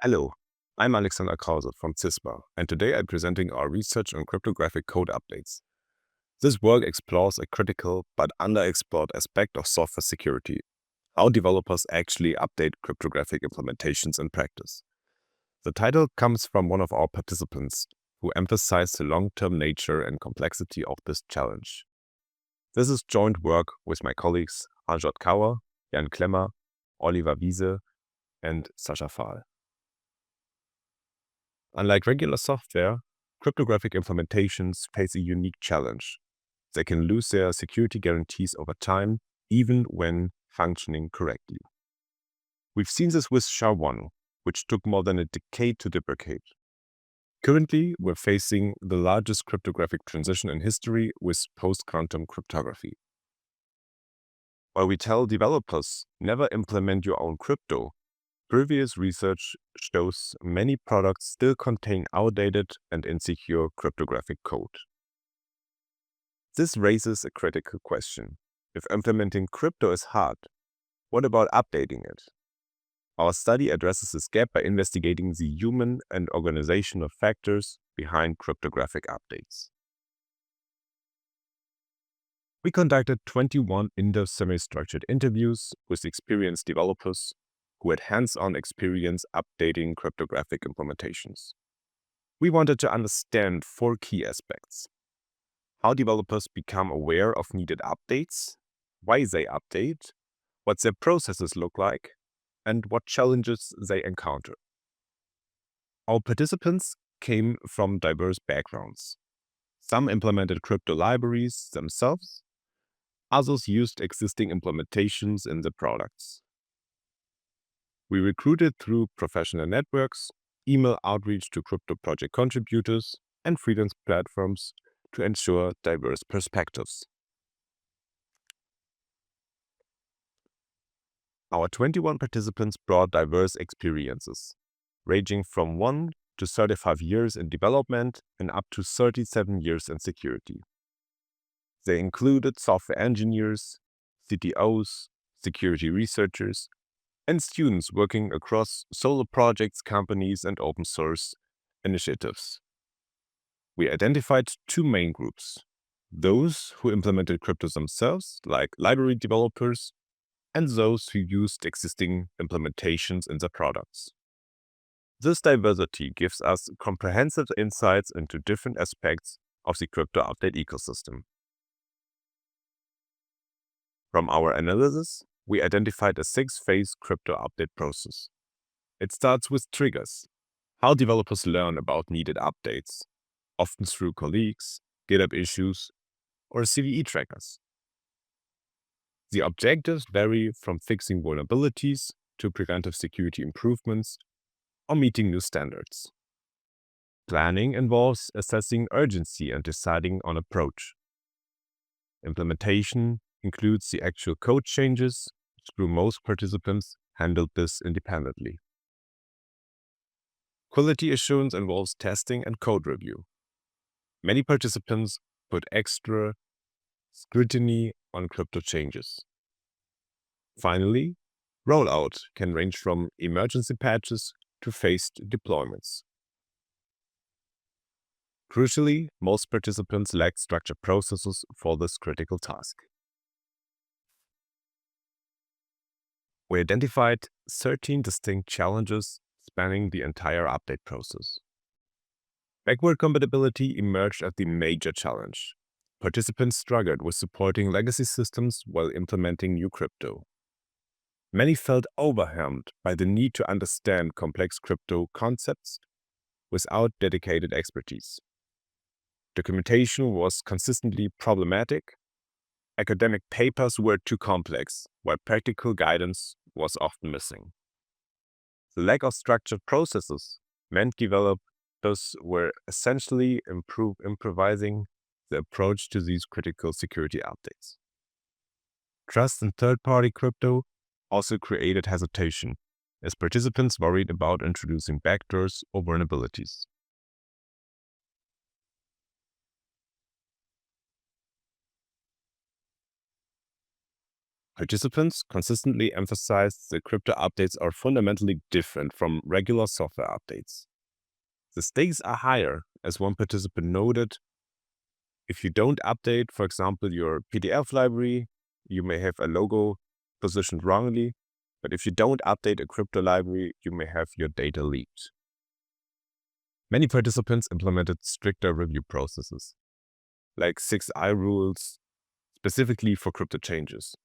Hello, I'm Alexander Krause from CISPA, and today I'm presenting our research on cryptographic code updates. This work explores a critical but underexplored aspect of software security: how developers actually update cryptographic implementations in practice. The title comes from one of our participants, who emphasized the long-term nature and complexity of this challenge. This is joint work with my colleagues Harjot Kaur, Klemmer, Wiese, and Sascha Fahl. Unlike regular software, cryptographic implementations face a unique challenge. They can lose their security guarantees over time, even when functioning correctly. We've seen this with SHA-1, which took more than a decade to deprecate. Currently, we're facing the largest cryptographic transition in history with post-quantum cryptography. While we tell developers, never implement your own crypto, previous research shows many products still contain outdated and insecure cryptographic code. This raises a critical question. If implementing crypto is hard, what about updating it? Our study addresses this gap by investigating the human and organizational factors behind cryptographic updates. We conducted 21 in-depth semi-structured interviews with experienced developers who had hands-on experience updating cryptographic implementations. We wanted to understand 4 key aspects: how developers become aware of needed updates, why they update, what their processes look like, and what challenges they encounter. Our participants came from diverse backgrounds. Some implemented crypto libraries themselves, others used existing implementations in the products. We recruited through professional networks, email outreach to crypto project contributors, and freelance platforms to ensure diverse perspectives. Our 21 participants brought diverse experiences, ranging from 1 to 35 years in development and up to 37 years in security. They included software engineers, CTOs, security researchers, and students working across solo projects, companies, and open source initiatives. We identified 2 main groups: those who implemented cryptos themselves, like library developers, and those who used existing implementations in their products. This diversity gives us comprehensive insights into different aspects of the crypto update ecosystem. From our analysis, we identified a 6-phase crypto update process. It starts with triggers: how developers learn about needed updates, often through colleagues, GitHub issues, or CVE trackers. The objectives vary from fixing vulnerabilities to preventive security improvements or meeting new standards. Planning involves assessing urgency and deciding on approach. Implementation includes the actual code changes, though most participants handled this independently. Quality assurance involves testing and code review. Many participants put extra scrutiny on crypto changes. Finally, rollout can range from emergency patches to phased deployments. Crucially, most participants lacked structured processes for this critical task. We identified 13 distinct challenges spanning the entire update process. Backward compatibility emerged as the major challenge. Participants struggled with supporting legacy systems while implementing new crypto. Many felt overwhelmed by the need to understand complex crypto concepts without dedicated expertise. Documentation was consistently problematic. Academic papers were too complex, while practical guidance was often missing. The lack of structured processes meant developers were essentially improvising the approach to these critical security updates. Trust in third-party crypto also created hesitation, as participants worried about introducing backdoors or vulnerabilities. Participants consistently emphasized that crypto updates are fundamentally different from regular software updates. The stakes are higher, as one participant noted. If you don't update, for example, your PDF library, you may have a logo positioned wrongly. But if you don't update a crypto library, you may have your data leaked. Many participants implemented stricter review processes, like 6i rules, specifically for crypto changes.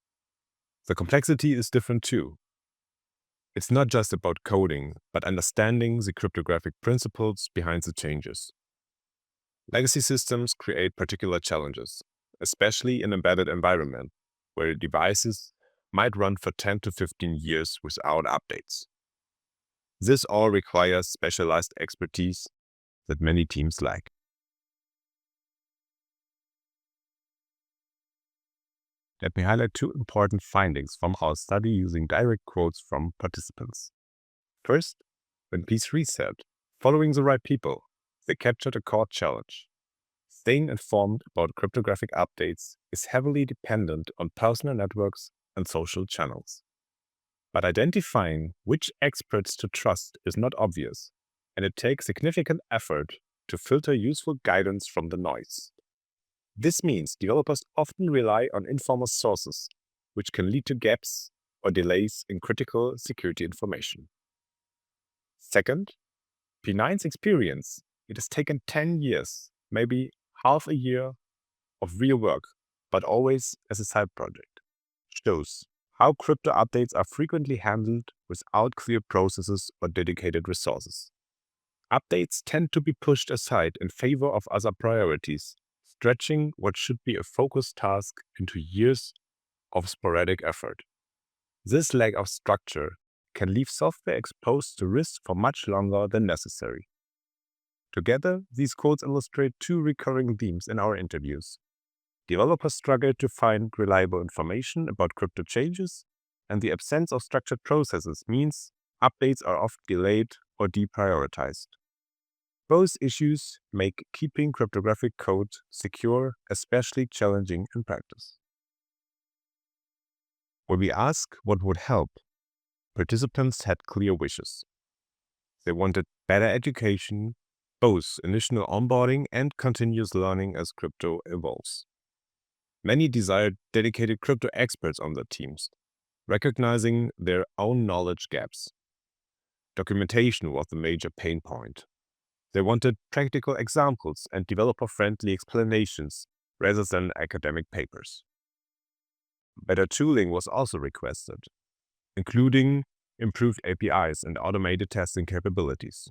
The complexity is different too. It's not just about coding, but understanding the cryptographic principles behind the changes. Legacy systems create particular challenges, especially in embedded environment, where devices might run for 10 to 15 years without updates. This all requires specialized expertise that many teams lack. Let me highlight two important findings from our study using direct quotes from participants. First, when P3 said, following the right people, they captured a core challenge. Staying informed about cryptographic updates is heavily dependent on personal networks and social channels. But identifying which experts to trust is not obvious, and it takes significant effort to filter useful guidance from the noise. This means developers often rely on informal sources, which can lead to gaps or delays in critical security information. Second, P9's experience, it has taken 10 years, maybe half a year of real work, but always as a side project, shows how crypto updates are frequently handled without clear processes or dedicated resources. Updates tend to be pushed aside in favor of other priorities, stretching what should be a focused task into years of sporadic effort. This lack of structure can leave software exposed to risk for much longer than necessary. Together, these quotes illustrate two recurring themes in our interviews. Developers struggle to find reliable information about crypto changes, and the absence of structured processes means updates are often delayed or deprioritized. Both issues make keeping cryptographic code secure especially challenging in practice. When we ask what would help, participants had clear wishes. They wanted better education, both initial onboarding and continuous learning as crypto evolves. Many desired dedicated crypto experts on their teams, recognizing their own knowledge gaps. Documentation was the major pain point. They wanted practical examples and developer-friendly explanations rather than academic papers. Better tooling was also requested, including improved APIs and automated testing capabilities.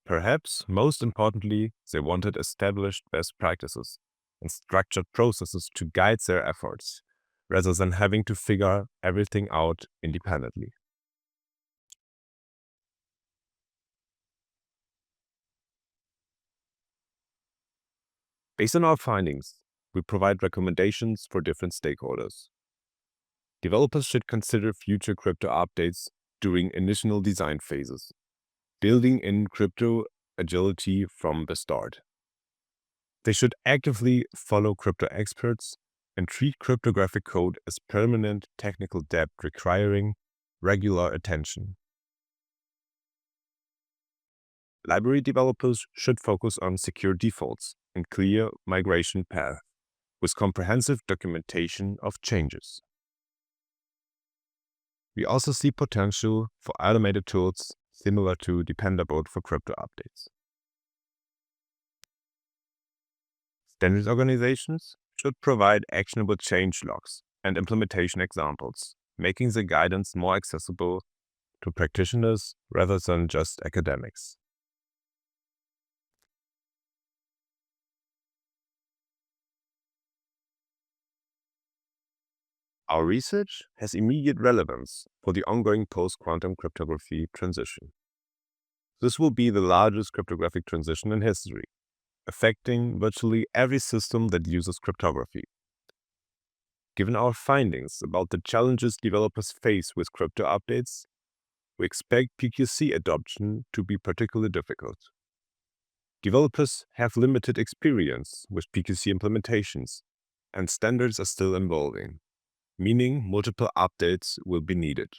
Perhaps most importantly, they wanted established best practices and structured processes to guide their efforts, rather than having to figure everything out independently. Based on our findings, we provide recommendations for different stakeholders. Developers should consider future crypto updates during initial design phases, building in crypto agility from the start. They should actively follow crypto experts and treat cryptographic code as permanent technical debt requiring regular attention. Library developers should focus on secure defaults and clear migration path with comprehensive documentation of changes. We also see potential for automated tools similar to Dependabot for crypto updates. Standards organizations should provide actionable change logs and implementation examples, making the guidance more accessible to practitioners rather than just academics. Our research has immediate relevance for the ongoing post-quantum cryptography transition. This will be the largest cryptographic transition in history, affecting virtually every system that uses cryptography. Given our findings about the challenges developers face with crypto updates, we expect PQC adoption to be particularly difficult. Developers have limited experience with PQC implementations, and standards are still evolving. meaning multiple updates will be needed.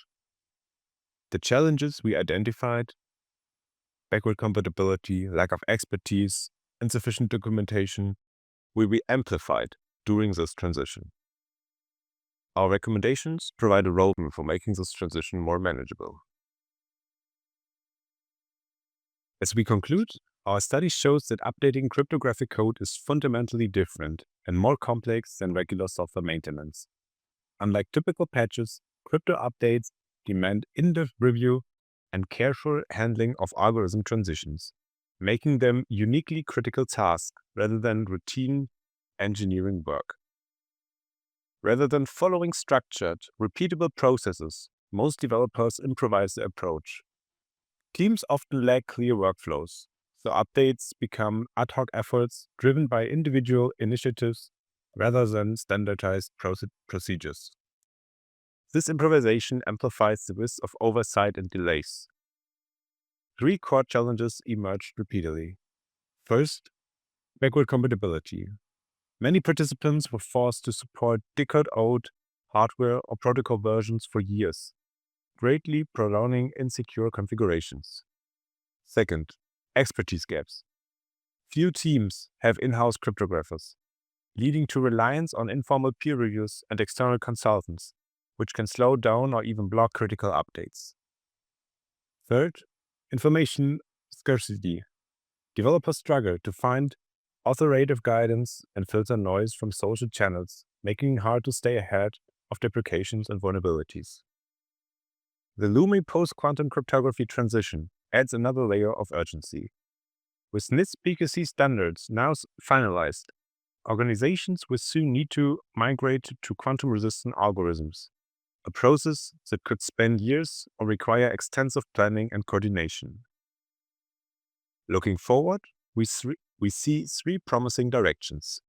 The challenges we identified, backward compatibility, lack of expertise, insufficient documentation, will be amplified during this transition. Our recommendations provide a roadmap for making this transition more manageable. As we conclude, our study shows that updating cryptographic code is fundamentally different and more complex than regular software maintenance. Unlike typical patches, crypto updates demand in-depth review and careful handling of algorithm transitions, making them uniquely critical tasks rather than routine engineering work. Rather than following structured, repeatable processes, most developers improvise their approach. Teams often lack clear workflows, so updates become ad hoc efforts driven by individual initiatives rather than standardized procedures. This improvisation amplifies the risk of oversight and delays. 3 core challenges emerged repeatedly. First, backward compatibility. Many participants were forced to support decade-old hardware or protocol versions for years, greatly prolonging insecure configurations. Second, expertise gaps. Few teams have in-house cryptographers, leading to reliance on informal peer reviews and external consultants, which can slow down or even block critical updates. Third, information scarcity. Developers struggle to find authoritative guidance and filter noise from social channels, making it hard to stay ahead of deprecations and vulnerabilities. The looming post-quantum cryptography transition adds another layer of urgency. With NIST PKC standards now finalized, organizations will soon need to migrate to quantum-resistant algorithms, a process that could span years or require extensive planning and coordination. Looking forward, we see 3 promising directions.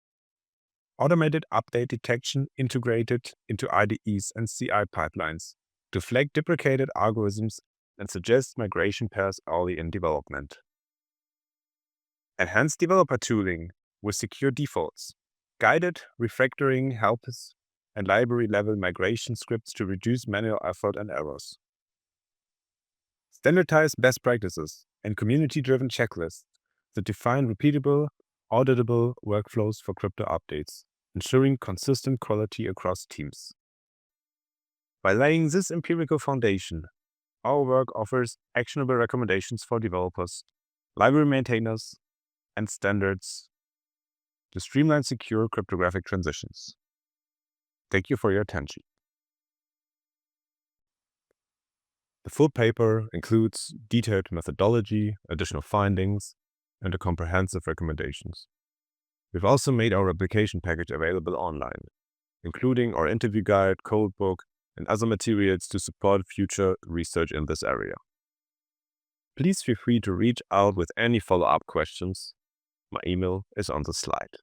Automated update detection integrated into IDEs and CI pipelines to flag deprecated algorithms and suggest migration paths early in development. Enhanced developer tooling with secure defaults, guided refactoring helps, and library-level migration scripts to reduce manual effort and errors. Standardized best practices and community-driven checklists that define repeatable, auditable workflows for crypto updates, ensuring consistent quality across teams. By laying this empirical foundation, our work offers actionable recommendations for developers, library maintainers, and standards to streamline secure cryptographic transitions. Thank you for your attention. The full paper includes detailed methodology, additional findings, and comprehensive recommendations. We've also made our application package available online, including our interview guide, codebook, and other materials to support future research in this area. Please feel free to reach out with any follow-up questions. My email is on the slide.